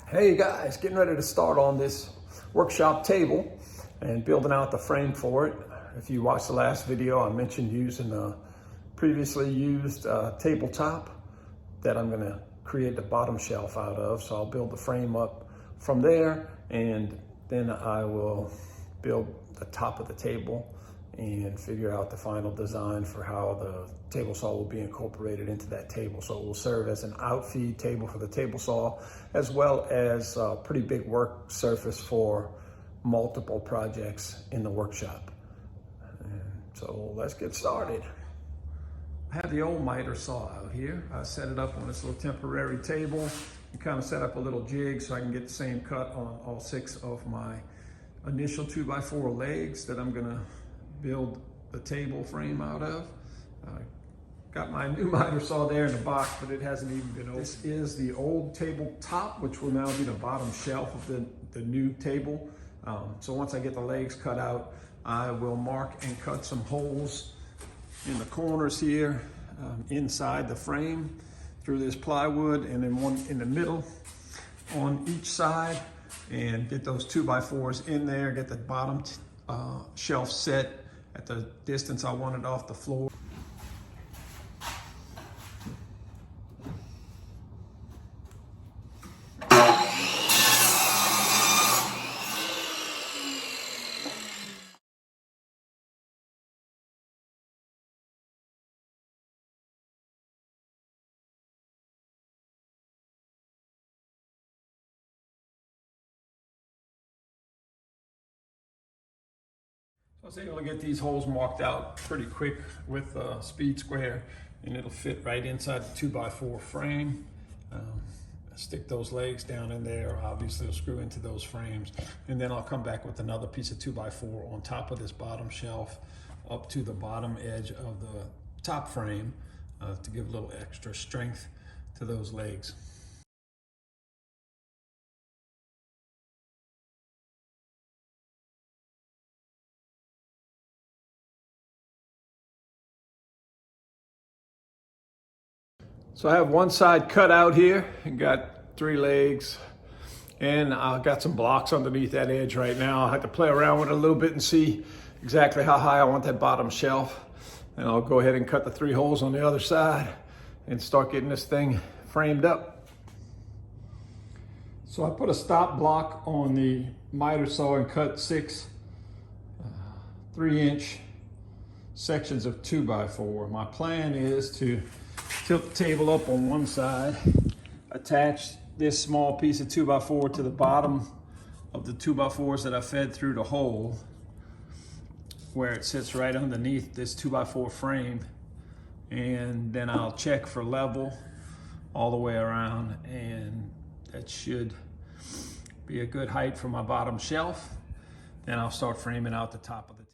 Hey guys, getting ready to start on this workshop table and building out the frame for it. If you watched the last video, I mentioned using a previously used tabletop that I'm gonna create the bottom shelf out of. So I'll build the frame up from there, and then I will build the top of the table and figure out the final design for how the table saw will be incorporated into that table. So it will serve as an outfeed table for the table saw, as well as a pretty big work surface for multiple projects in the workshop. And so let's get started. I have the old miter saw out here. I set it up on this little temporary table and kind of set up a little jig so I can get the same cut on all 6 of my initial 2x4 legs that I'm gonna build the table frame out of. Got my new miter saw there in the box, but it hasn't even been opened. This is the old tabletop, which will now be the bottom shelf of the new table. So once I get the legs cut out, I will mark and cut some holes in the corners here, inside the frame through this plywood, and then one in the middle on each side, and get those 2x4s in there, get the bottom shelf set at the distance I want it off the floor. I was able to get these holes marked out pretty quick with a speed square, and it'll fit right inside the 2x4 frame. Stick those legs down in there. Obviously, it'll screw into those frames, and then I'll come back with another piece of 2x4 on top of this bottom shelf up to the bottom edge of the top frame to give a little extra strength to those legs. So I have one side cut out here and got 3 legs, and I've got some blocks underneath that edge right now. I have to play around with it a little bit and see exactly how high I want that bottom shelf. And I'll go ahead and cut the 3 holes on the other side and start getting this thing framed up. So I put a stop block on the miter saw and cut 6 3-inch sections of 2x4. My plan is to tilt the table up on one side, attach this small piece of 2x4 to the bottom of the 2x4s that I fed through the hole, where it sits right underneath this 2x4 frame, and then I'll check for level all the way around, and that should be a good height for my bottom shelf. Then I'll start framing out the top of the table.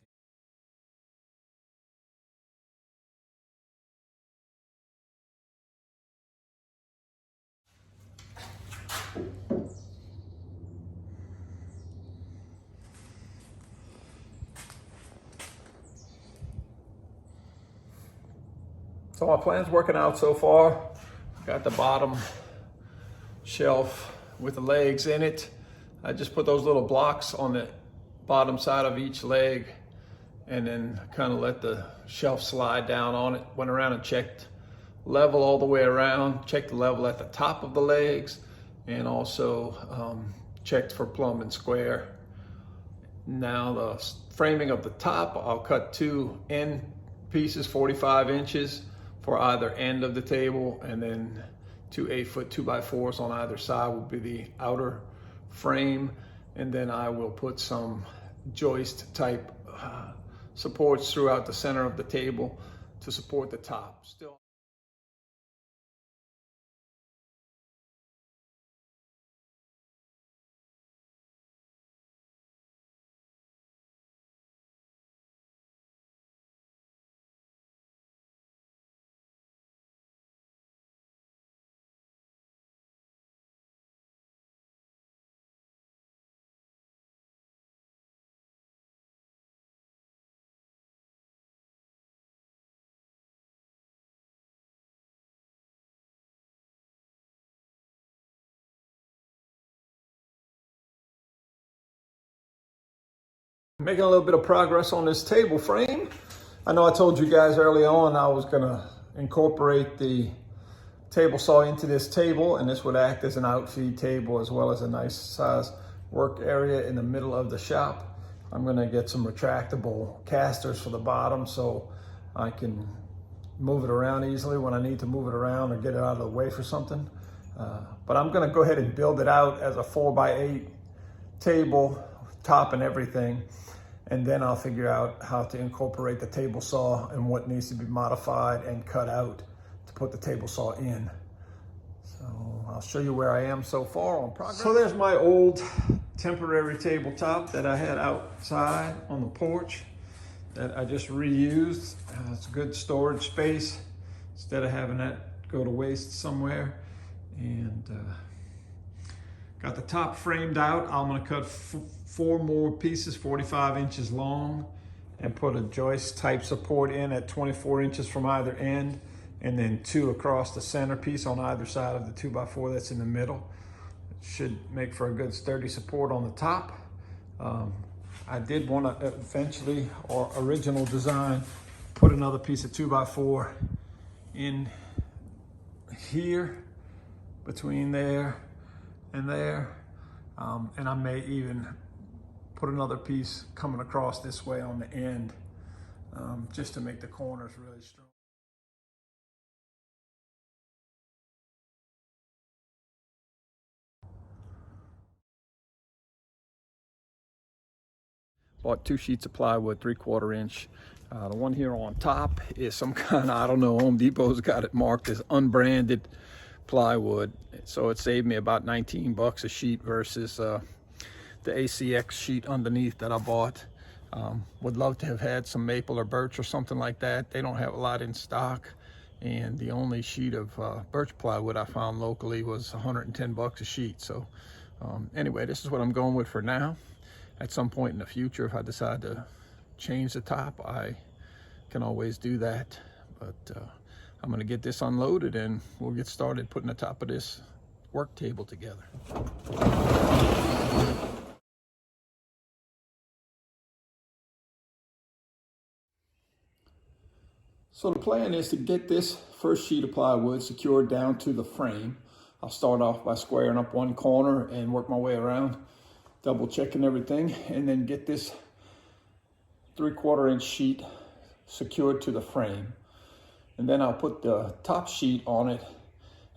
So my plan's working out so far. Got the bottom shelf with the legs in it. I just put those little blocks on the bottom side of each leg and then kind of let the shelf slide down on it. Went around and checked level all the way around, checked the level at the top of the legs, and also checked for plumb and square. Now the framing of the top, I'll cut 2 end pieces, 45 inches for either end of the table, and then 2 8-foot 2x4s on either side will be the outer frame. And then I will put some joist type supports throughout the center of the table to support the top. Still. making a little bit of progress on this table frame. I know I told you guys early on I was gonna incorporate the table saw into this table, and this would act as an outfeed table as well as a nice size work area in the middle of the shop. I'm gonna get some retractable casters for the bottom so I can move it around easily when I need to move it around or get it out of the way for something. But I'm gonna go ahead and build it out as a 4x8 table, top and everything. And then I'll figure out how to incorporate the table saw and what needs to be modified and cut out to put the table saw in. So I'll show you where I am so far on progress. So there's my old temporary tabletop that I had outside on the porch that I just reused. It's a good storage space instead of having that go to waste somewhere. And got the top framed out. I'm gonna cut 4 more pieces, 45 inches long, and put a joist type support in at 24 inches from either end, and then 2 across the centerpiece on either side of the 2x4 that's in the middle. It should make for a good sturdy support on the top. I did want to eventually, or original design, put another piece of 2x4 in here, between there and there. And I may even put another piece coming across this way on the end, just to make the corners really strong. Bought 2 sheets of plywood, 3/4 inch. The one here on top is some kind of, I don't know, Home Depot's got it marked as unbranded plywood. So it saved me about 19 bucks a sheet versus the ACX sheet underneath that I bought. Would love to have had some maple or birch or something like that. They don't have a lot in stock. And the only sheet of birch plywood I found locally was 110 bucks a sheet. So anyway, this is what I'm going with for now. At some point in the future, if I decide to change the top, I can always do that. But I'm gonna get this unloaded and we'll get started putting the top of this work table together. So the plan is to get this first sheet of plywood secured down to the frame. I'll start off by squaring up one corner and work my way around, double checking everything, and then get this 3/4 inch sheet secured to the frame. And then I'll put the top sheet on it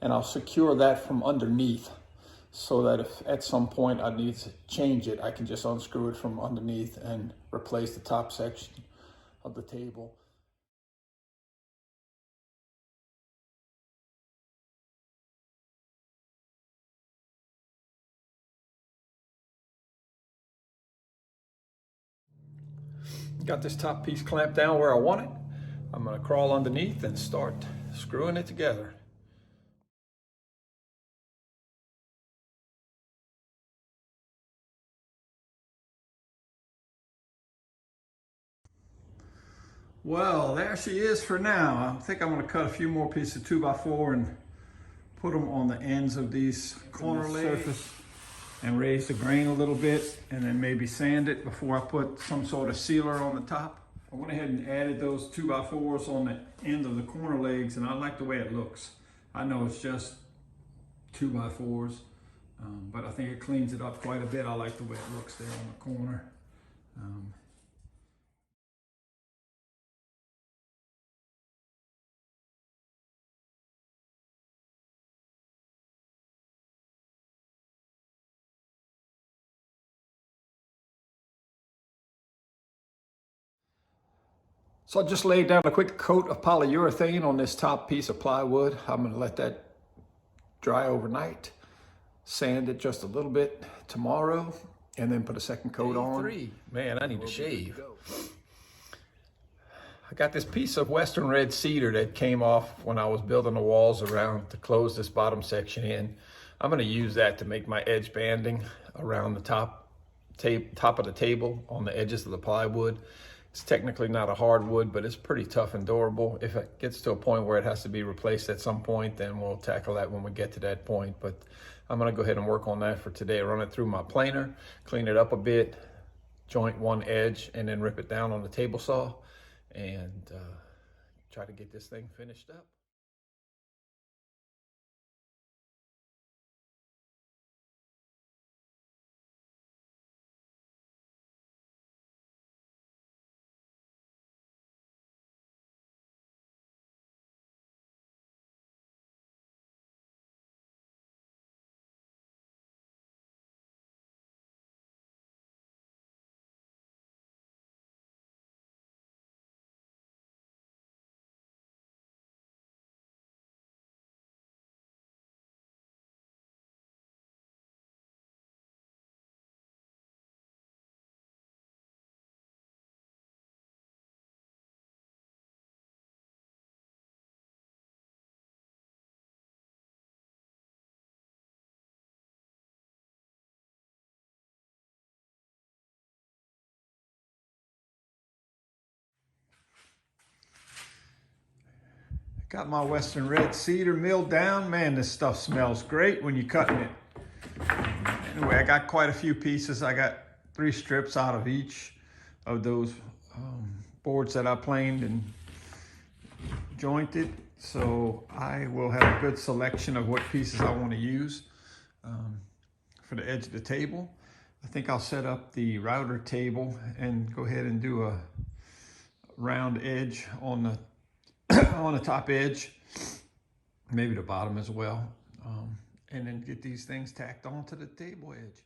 and I'll secure that from underneath so that if at some point I need to change it, I can just unscrew it from underneath and replace the top section of the table. Got this top piece clamped down where I want it. I'm gonna crawl underneath and start screwing it together. Well, there she is for now. I think I'm gonna cut a few more pieces of 2x4 and put them on the ends of these corner surface and raise the grain a little bit, and then maybe sand it before I put some sort of sealer on the top. I went ahead and added those 2x4s on the end of the corner legs, and I like the way it looks. I know it's just 2x4s, but I think it cleans it up quite a bit. I like the way it looks there on the corner. So I just laid down a quick coat of polyurethane on this top piece of plywood. I'm gonna let that dry overnight, sand it just a little bit tomorrow, and then put a second coat on. Man, I need to shave. I got this piece of Western Red Cedar that came off when I was building the walls around to close this bottom section in. I'm gonna use that to make my edge banding around the top of the table on the edges of the plywood. It's technically not a hardwood, but it's pretty tough and durable. If it gets to a point where it has to be replaced at some point, then we'll tackle that when we get to that point. But I'm gonna go ahead and work on that for today. Run it through my planer, clean it up a bit, joint one edge and then rip it down on the table saw and try to get this thing finished up. Got my Western Red Cedar milled down. Man, this stuff smells great when you're cutting it. Anyway, I got quite a few pieces. I got 3 strips out of each of those boards that I planed and jointed. So I will have a good selection of what pieces I want to use for the edge of the table. I think I'll set up the router table and go ahead and do a round edge on the on the top edge, maybe the bottom as well, and then get these things tacked onto the table edge.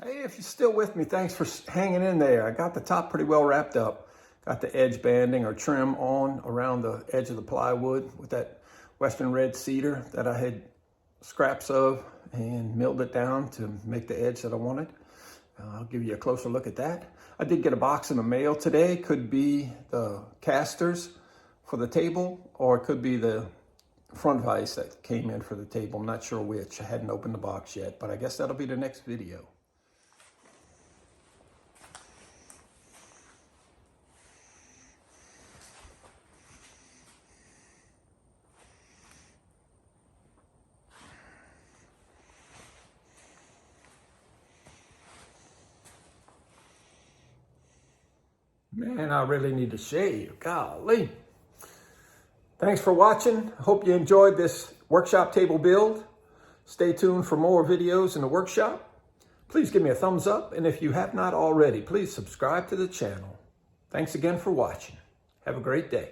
Hey, if you're still with me, thanks for hanging in there. I got the top pretty well wrapped up. Got the edge banding or trim on around the edge of the plywood with that Western Red Cedar that I had scraps of and milled it down to make the edge that I wanted. I'll give you a closer look at that. I did get a box in the mail today. Could be the casters for the table, or it could be the front vise that came in for the table. I'm not sure which. I hadn't opened the box yet, but I guess that'll be the next video. Man, I really need to shave. Golly. Thanks for watching. I hope you enjoyed this workshop table build. Stay tuned for more videos in the workshop. Please give me a thumbs up, and if you have not already, please subscribe to the channel. Thanks again for watching. Have a great day.